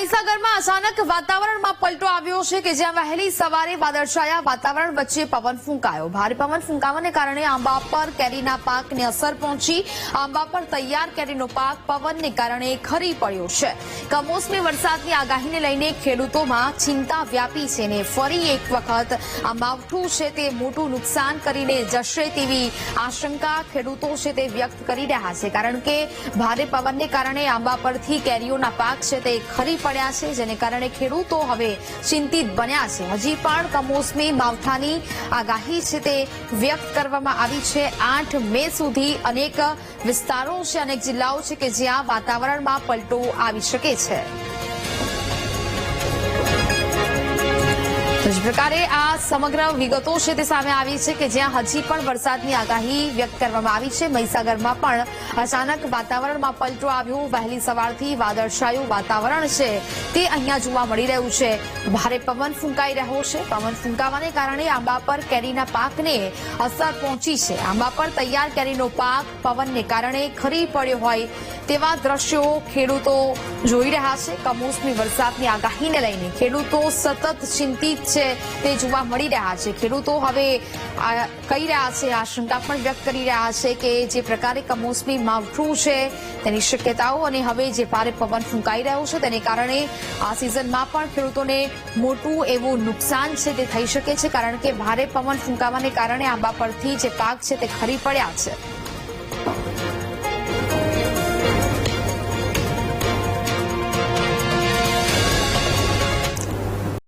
મહીસાગરમાં અચાનક વાતાવરણમાં પલટો આવ્યો છે કે જ્યાં વહેલી સવારે વાદળછાયા વાતાવરણ વચ્ચે પવન ફૂંકાયો। ભારે પવન ફૂંકાવાને કારણે આંબા પર કેરીના પાકને અસર પહોંચી। આંબા પર તૈયાર કેરીનો પાક પવનને કારણે ખરી પડ્યો છે। કમોસમી વરસાદની આગાહીને લઈને ખેડૂતોમાં ચિંતા વ્યાપી છે અને ફરી એક વખત આ માવઠું છે તે મોટું નુકસાન કરીને જશે તેવી આશંકા ખેડૂતો છે તે વ્યક્ત કરી રહ્યા છે, કારણ કે ભારે પવનને કારણે આંબા પરથી કેરીઓના પાક છે તે ખરી પડ્યા છે, જેને કારણે ખેડૂતો હવે ચિંતિત બન્યા છે। હજી પણ કમોસમી માવઠાની આગાહી છે તે વ્યક્ત કરવામાં આવી છે। 8 મે સુધી અનેક વિસ્તારો છે, અનેક જિલ્લાઓ છે કે જ્યાં વાતાવરણમાં પલટો આવી શકે છે। જ પ્રકારે આ સમગ્ર વિગતો છે તે સામે આવી છે કે જ્યાં હજી પણ વરસાદની આગાહી વ્યક્ત કરવામાં આવી છે। મહીસાગરમાં પણ અચાનક વાતાવરણમાં પલટો આવ્યો। વહેલી સવારથી વાદળછાયું વાતાવરણ છે તે અહીંયા જોવા મળી રહ્યું છે। ભારે પવન ફૂંકાઈ રહ્યો છે। પવન ફૂંકાવાને કારણે આંબા પર કેરીના પાકને અસર પહોંચી છે। આંબા પર તૈયાર કેરીનો પાક પવનને કારણે ખરી પડ્યો હોય તેવા દ્રશ્યો ખેડૂતો જોઈ રહ્યા છે। કમોસમી વરસાદની આગાહીને લઈને ખેડૂતો સતત ચિંતિત છે તે જોવા મળી રહ્યા છે। ખેડૂતો હવે કહી રહ્યા છે, આશંકા પણ વ્યક્ત કરી રહ્યા છે કે જે પ્રકારે કમોસમી માવઠું છે તેની શક્યતાઓ અને હવે જે ભારે પવન ફૂંકાઈ રહ્યો છે તેને કારણે આ સિઝનમાં પણ ખેડૂતોને મોટું એવું નુકસાન છે તે થઈ શકે છે, કારણ કે ભારે પવન ફૂંકાવાને કારણે આંબા પરથી જે પાક છે તે ખરી પડ્યા છે।